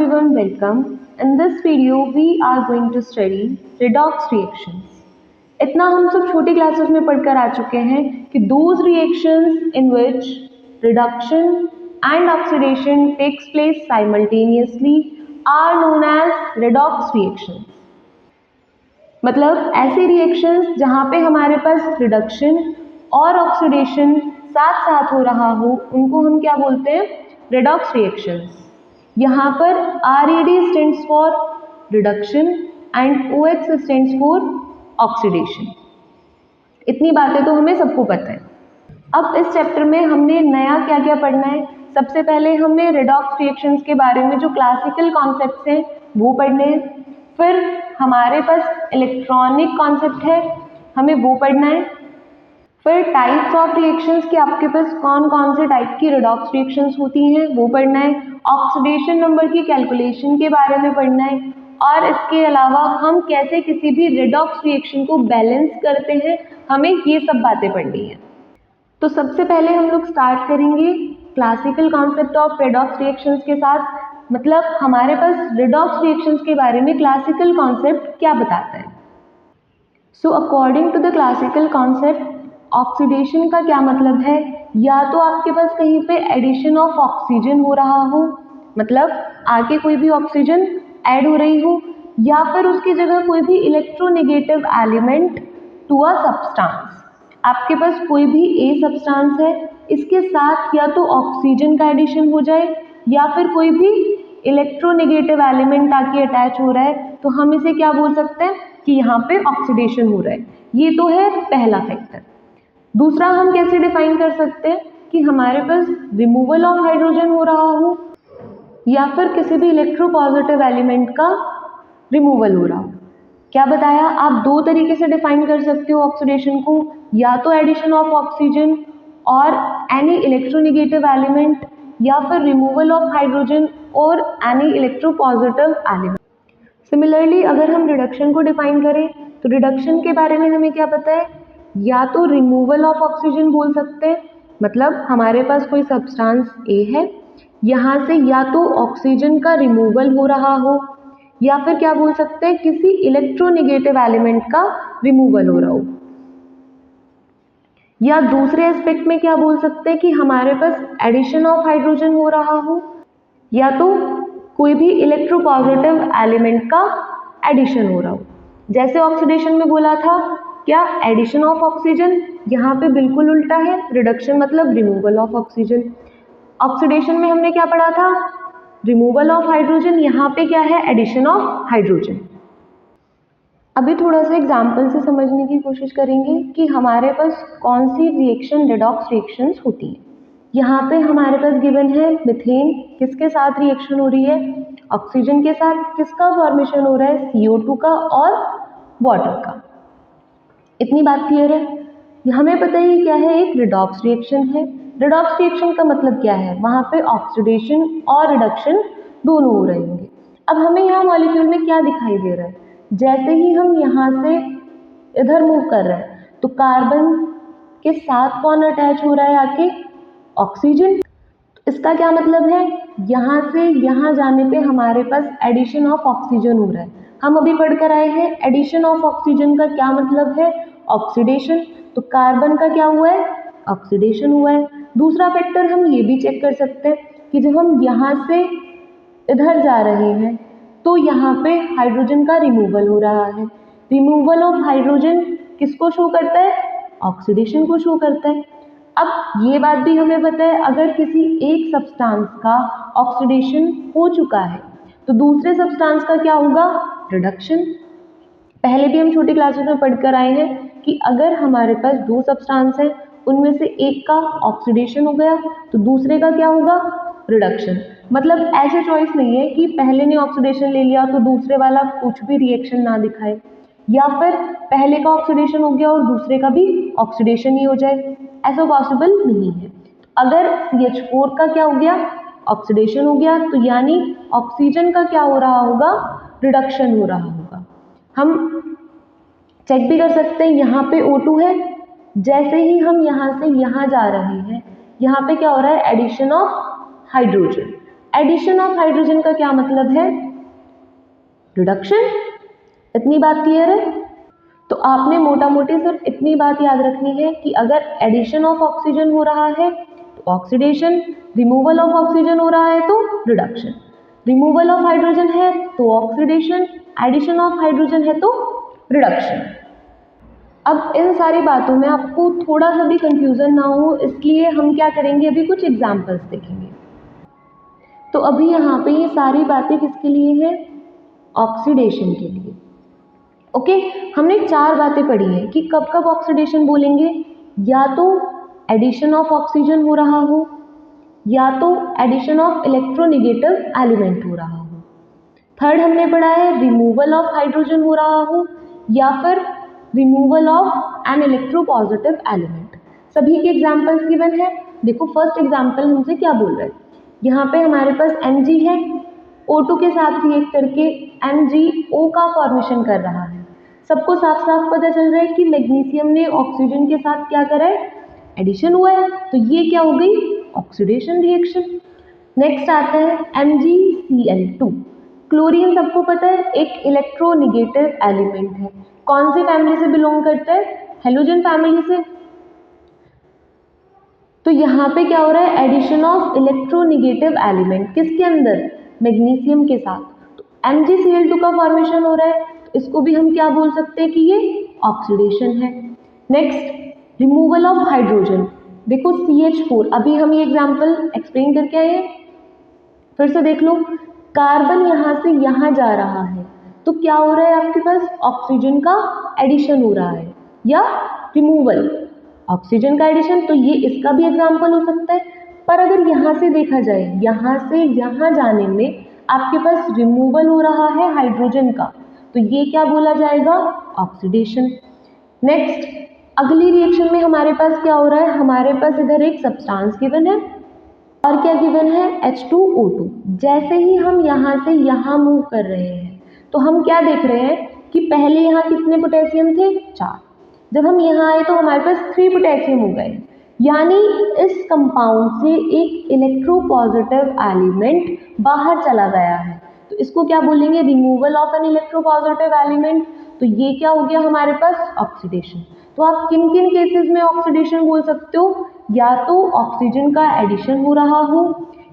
everyone, welcome. In this video we are going to study redox reactions. इतना हम सब छोटी क्लासेस में पढ़कर आ चुके हैं कि those reactions in which reduction and oxidation takes place simultaneously are known as redox reactions. मतलब ऐसे रिएक्शंस जहाँ पे हमारे पास रिडक्शन और ऑक्सीडेशन साथ साथ हो रहा हो उनको हम क्या बोलते हैं? Redox reactions. यहाँ पर RED stands for reduction and OX stands for oxidation. इतनी बातें तो हमें सबको पता है. अब इस चैप्टर में हमने नया क्या क्या पढ़ना है? सबसे पहले हमने रेडॉक्स रिएक्शंस के बारे में जो क्लासिकल कॉन्सेप्ट्स हैं वो पढ़ने हैं. फिर हमारे पास इलेक्ट्रॉनिक कॉन्सेप्ट है, हमें वो पढ़ना है. फिर टाइप्स ऑफ रिएक्शंस कि आपके पास कौन कौन से टाइप की रेडॉक्स रिएक्शंस होती हैं वो पढ़ना है. ऑक्सीडेशन नंबर की कैलकुलेशन के बारे में पढ़ना है. और इसके अलावा हम कैसे किसी भी रेडॉक्स रिएक्शन को बैलेंस करते हैं, हमें ये सब बातें पढ़नी है. तो सबसे पहले हम लोग स्टार्ट करेंगे classical concept of redox reactions के साथ. मतलब हमारे पास रेडॉक्स रिएक्शंस के बारे में क्लासिकल कॉन्सेप्ट क्या बताता है. So according to the classical concept oxidation का क्या मतलब है? या तो आपके पास कहीं पे एडिशन ऑफ ऑक्सीजन हो रहा हो, मतलब आगे कोई भी ऑक्सीजन ऐड हो रही हो, या फिर उसकी जगह कोई भी electronegative element to a substance. आपके पास कोई भी ए सब्सटेंस है, इसके साथ या तो ऑक्सीजन का एडिशन हो जाए या फिर कोई भी इलेक्ट्रोनेगेटिव एलिमेंट आके अटैच हो रहा है, तो हम इसे क्या बोल सकते हैं कि यहाँ पे ऑक्सीडेशन हो रहा है. ये तो है पहला फैक्टर. दूसरा हम कैसे डिफाइन कर सकते हैं कि हमारे पास रिमूवल ऑफ हाइड्रोजन हो रहा हो या फिर किसी भी इलेक्ट्रोपॉजिटिव एलिमेंट का रिमूवल हो रहा हो. क्या बताया? आप दो तरीके से डिफाइन कर सकते हो ऑक्सीडेशन को, या तो एडिशन ऑफ ऑक्सीजन और एनी इलेक्ट्रोनेगेटिव एलिमेंट, या फिर रिमूवल ऑफ हाइड्रोजन और एनी इलेक्ट्रोपॉजिटिव एलिमेंट. सिमिलरली अगर हम रिडक्शन को डिफाइन करें तो रिडक्शन के बारे में हमें क्या पता है? या तो रिमूवल ऑफ ऑक्सीजन बोल सकते हैं, मतलब हमारे पास कोई सब्सटेंस ए है, यहाँ से या तो ऑक्सीजन का रिमूवल हो रहा हो, या फिर क्या बोल सकते हैं किसी इलेक्ट्रोनेगेटिव एलिमेंट का रिमूवल हो रहा हो. या दूसरे एस्पेक्ट में क्या बोल सकते हैं कि हमारे पास एडिशन ऑफ हाइड्रोजन हो रहा हो, या तो कोई भी इलेक्ट्रोपॉजिटिव एलिमेंट का एडिशन हो रहा हो. जैसे ऑक्सीडेशन में बोला था क्या एडिशन ऑफ ऑक्सीजन, यहाँ पे बिल्कुल उल्टा है. रिडक्शन मतलब रिमूवल ऑफ ऑक्सीजन. ऑक्सीडेशन में हमने क्या पढ़ा था? Removal of hydrogen. यहाँ पे क्या है? Addition of hydrogen. अभी थोड़ा सा एग्जाम्पल से समझने की कोशिश करेंगे कि हमारे पास कौन सी रिएक्शन रेडॉक्स रिएक्शंस होती हैं. यहाँ पे हमारे पास गिवन है मीथेन. किसके साथ रिएक्शन हो रही है? ऑक्सीजन के साथ. किसका फॉर्मेशन हो रहा है? CO2 का और वाटर का. इतनी बात क्लियर है. हमें पता है क्या है? एक रेडॉक्स रिएक्शन है. रेडॉक्स रिएक्शन का मतलब क्या है? वहाँ पे ऑक्सीडेशन और रिडक्शन दोनों हो रहे होंगे. अब हमें यहाँ मॉलिक्यूल में क्या दिखाई दे रहा है? जैसे ही हम यहाँ से इधर मूव कर रहे हैं तो कार्बन के साथ कौन अटैच हो रहा है आके? ऑक्सीजन. इसका क्या मतलब है? यहाँ से यहाँ जाने पे हमारे पास एडिशन ऑफ ऑक्सीजन हो रहा है. हम अभी पढ़ कर आए हैं एडिशन ऑफ ऑक्सीजन का क्या मतलब है? ऑक्सीडेशन. तो कार्बन का क्या हुआ है? ऑक्सीडेशन हुआ है. दूसरा फैक्टर हम ये भी चेक कर सकते हैं कि जब हम यहाँ से इधर जा रहे हैं तो यहाँ पे हाइड्रोजन का रिमूवल हो रहा है. रिमूवल ऑफ हाइड्रोजन किसको शो करता है? ऑक्सीडेशन को शो करता है. अब ये बात भी हमें पता है अगर किसी एक सब्सटेंस का ऑक्सीडेशन हो चुका है तो दूसरे सब्सटेंस का क्या होगा? रिडक्शन. पहले भी हम छोटी क्लासेस में पढ़कर आए हैं कि अगर हमारे पास दो सब्सटेंस हैं उनमें से एक का ऑक्सीडेशन हो गया तो दूसरे का क्या होगा? रिडक्शन. मतलब ऐसे चॉइस नहीं है कि पहले ने ऑक्सीडेशन ले लिया तो दूसरे वाला कुछ भी रिएक्शन ना दिखाए, या फिर पहले का ऑक्सीडेशन हो गया और दूसरे का भी ऑक्सीडेशन ही हो जाए. ऐसा पॉसिबल नहीं है. अगर CH4 का क्या हो गया? ऑक्सीडेशन हो गया, तो यानी ऑक्सीजन का क्या हो रहा होगा? रिडक्शन हो रहा होगा. हम चेक भी कर सकते हैं यहाँ पे O2 है. जैसे ही हम यहाँ से यहाँ जा रहे हैं यहाँ पे क्या हो रहा है? Addition of hydrogen. Addition of hydrogen का क्या मतलब है? रिडक्शन। इतनी बात क्लियर है? तो आपने मोटा मोटी सिर्फ इतनी बात याद रखनी है कि अगर एडिशन ऑफ ऑक्सीजन हो रहा है तो ऑक्सीडेशन, रिमूवल ऑफ ऑक्सीजन हो रहा है तो रिडक्शन, रिमूवल ऑफ हाइड्रोजन है तो ऑक्सीडेशन, एडिशन ऑफ हाइड्रोजन है तो रिडक्शन। अब इन सारी बातों में आपको थोड़ा सा भी कंफ्यूजन ना हो, इसलिए हम क्या करेंगे, अभी कुछ एग्जाम्पल्स देखेंगे। तो अभी यहाँ पे ये सारी बातें किसके लिए हैं? ऑक्सीडेशन के लिए। ओके, हमने 4 बातें पढ़ी हैं कि कब कब ऑक्सीडेशन बोलेंगे, या तो एडिशन ऑफ ऑक्सीजन हो रहा हो, या तो एडिशन ऑफ इलेक्ट्रोनेगेटिव एलिमेंट हो रहा हो। थर्ड हमने पढ़ा है रिमूवल ऑफ हाइड्रोजन हो रहा हो, या फिर removal of an electropositive element. सभी के एग्जाम्पल्स गिवन है। देखो फर्स्ट एग्जाम्पल हमसे क्या बोल रहे हैं, यहाँ पे हमारे पास Mg है, O2 के साथ रिएक्ट करके MgO का फॉर्मेशन कर रहा है। सबको साफ साफ पता चल रहा है कि मैग्नीशियम ने ऑक्सीजन के साथ क्या करा है, एडिशन हुआ है, तो ये क्या हो गई, ऑक्सीडेशन रिएक्शन। नेक्स्ट आता है MgCl2। क्लोरीन सबको पता है एक इलेक्ट्रोनेगेटिव एलिमेंट है, कौन सी फैमिली से बिलोंग करता है, हेलोजन फैमिली से। तो यहाँ पे क्या हो रहा है, एडिशन ऑफ इलेक्ट्रोनेगेटिव एलिमेंट किसके अंदर, मैग्नीशियम के साथ। तो MgCl2 का फॉर्मेशन हो रहा है, तो इसको भी हम क्या बोल सकते हैं कि ये ऑक्सीडेशन है। Next removal of hydrogen. देखो CH4, अभी हम ये एग्जाम्पल एक्सप्लेन करके आए हैं, फिर से देख लो। कार्बन यहाँ से यहाँ जा रहा है, तो क्या हो रहा है, आपके पास ऑक्सीजन का एडिशन हो रहा है या रिमूवल, ऑक्सीजन का एडिशन, तो ये इसका भी एग्जाम्पल हो सकता है। पर अगर यहाँ से देखा जाए, यहाँ से यहाँ जाने में आपके पास रिमूवल हो रहा है हाइड्रोजन का, तो ये क्या बोला जाएगा, ऑक्सीडेशन। नेक्स्ट अगली रिएक्शन में हमारे पास क्या हो रहा है, हमारे पास इधर एक सब्सटेंस गिवन है और क्या गिवन है, H2O2। जैसे ही हम यहाँ से यहाँ मूव कर रहे हैं तो हम क्या देख रहे हैं कि पहले यहाँ कितने पोटेशियम थे, 4। जब हम यहाँ आए तो हमारे पास 3 पोटेशियम हो गए, यानी इस कंपाउंड से एक इलेक्ट्रोपॉजिटिव एलिमेंट बाहर चला गया है, तो इसको क्या बोलेंगे, removal of an electropositive element. तो ये क्या हो गया हमारे पास, ऑक्सीडेशन। तो आप किन किन केसेस में ऑक्सीडेशन बोल सकते हो, या तो ऑक्सीजन का एडिशन हो रहा हो,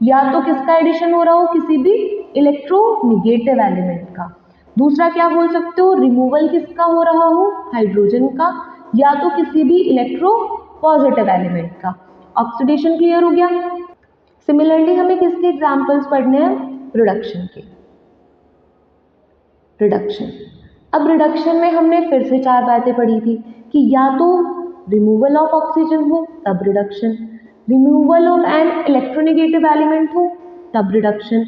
या तो किसका एडिशन हो रहा हो, किसी भी इलेक्ट्रोनेगेटिव एलिमेंट का। दूसरा क्या बोल सकते हो, रिमूवल किसका हो रहा हो, हाइड्रोजन का, या तो किसी भी इलेक्ट्रोपॉजिटिव एलिमेंट का। ऑक्सीडेशन क्लियर हो गया। सिमिलरली हमें किसके एग्जांपल्स पढ़ने हैं, रिडक्शन के। रिडक्शन, अब रिडक्शन में हमने फिर से 4 बातें पढ़ी थी कि या तो रिमूवल ऑफ ऑक्सीजन हो तब reduction, removal of an electronegative element हो तब रिडक्शन,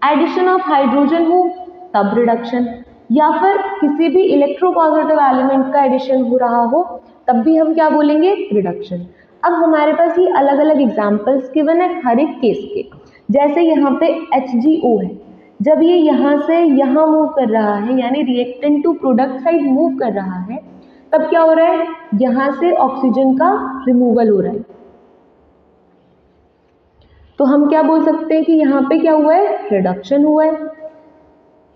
एडिशन ऑफ हाइड्रोजन हो तब रिडक्शन, या फिर किसी भी इलेक्ट्रोपॉजिटिव एलिमेंट का एडिशन हो रहा हो तब भी हम क्या बोलेंगे, रिडक्शन। अब हमारे पास ये अलग अलग एग्जाम्पल्स गिवन है हर एक केस के। जैसे यहाँ पे HgO है, जब ये यहाँ से यहाँ मूव कर रहा है, यानी reactant to product side move कर रहा है, तब क्या हो रहा है, यहाँ से ऑक्सीजन का रिमूवल हो रहा है। तो हम क्या बोल सकते हैं कि यहाँ पे क्या हुआ है, रिडक्शन हुआ है।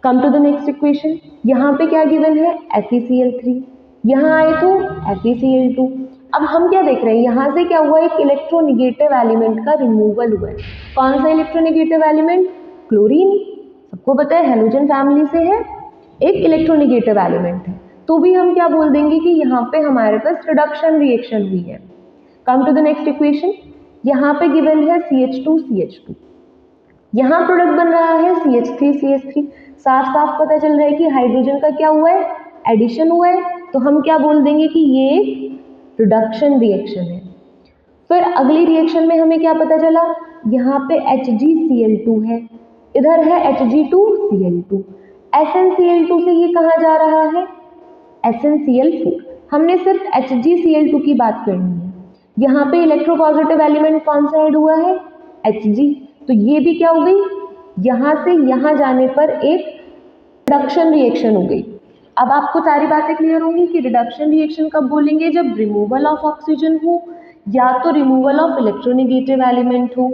Come to the next equation, यहाँ पे क्या गिवन है, FeCl3, यहाँ आए तो FeCl2। अब हम क्या देख रहे हैं, यहाँ से क्या हुआ, एक इलेक्ट्रोनेगेटिव एलिमेंट का रिमूवल हुआ है। कौन सा इलेक्ट्रोनेगेटिव एलिमेंट, क्लोरीन, सबको पता है हेलोजन फैमिली से है, एक इलेक्ट्रोनेगेटिव एलिमेंट है, तो भी हम क्या बोल देंगे कि यहाँ पे हमारे पास रिडक्शन रिएक्शन हुई है। Come to the next equation, यहाँ पे गिवन है CH2CH2, यहाँ प्रोडक्ट बन रहा है CH3CH3, साफ साफ पता चल रहा है कि हाइड्रोजन का क्या हुआ है, एडिशन हुआ है, तो हम क्या बोल देंगे कि ये एक रिडक्शन रिएक्शन है। फिर अगली रिएक्शन में हमें क्या पता चला, यहाँ पे HgCl2 है, इधर है Hg2Cl2, SnCl2 से ये कहाँ जा रहा है, SnCl4। हमने सिर्फ HgCl2 की बात करनी है। यहाँ पे इलेक्ट्रोपॉजिटिव एलिमेंट कौन सा ऐड हुआ है, Hg, तो ये भी क्या हो गई, यहाँ से यहाँ जाने पर एक रिडक्शन रिएक्शन हो गई। अब आपको सारी बातें क्लियर होंगी कि रिडक्शन रिएक्शन कब बोलेंगे, जब रिमूवल ऑफ ऑक्सीजन हो, या तो रिमूवल ऑफ इलेक्ट्रोनेगेटिव एलिमेंट हो,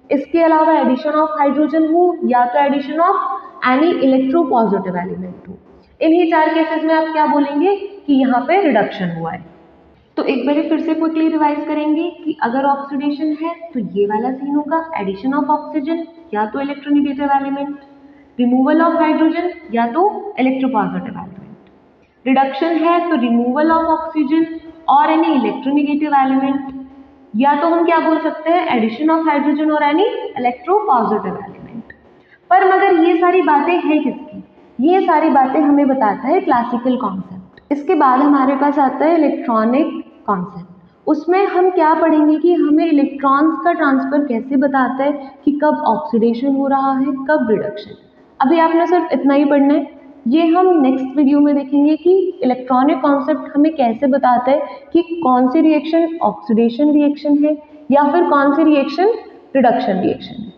इसके अलावा एडिशन ऑफ हाइड्रोजन हो या तो addition of any electropositive element हो। इन्हीं 4 केसेस में आप क्या बोलेंगे कि यहाँ पे रिडक्शन हुआ है। तो एक बार फिर से क्विकली रिवाइज करेंगे कि अगर ऑक्सीडेशन है तो ये वाला सीन होगा, एडिशन ऑफ ऑक्सीजन या तो electronegative element, removal of hydrogen या तो इलेक्ट्रोपॉजिटिव एलिमेंट, रिडक्शन है तो रिमूवल ऑफ ऑक्सीजन और एनी इलेक्ट्रोनेगेटिव एलिमेंट, या तो हम क्या बोल सकते हैं एडिशन ऑफ हाइड्रोजन और एनी इलेक्ट्रोपॉजिटिव एलिमेंट। पर मगर ये सारी बातें हैं किसकी? ये सारी बातें हमें बताता है क्लासिकल कॉन्सेप्ट। इसके बाद हमारे पास आता है इलेक्ट्रॉनिक कॉन्सेप्ट। उसमें हम क्या पढ़ेंगे कि हमें इलेक्ट्रॉन्स का ट्रांसफर कैसे बताता है कि कब ऑक्सीडेशन हो रहा है, कब रिडक्शन। अभी आपने सिर्फ इतना ही पढ़ना है। ये हम नेक्स्ट वीडियो में देखेंगे कि इलेक्ट्रॉनिक कॉन्सेप्ट हमें कैसे बताता है कि कौन सी रिएक्शन ऑक्सीडेशन रिएक्शन है या फिर कौन सी रिएक्शन रिडक्शन रिएक्शन है।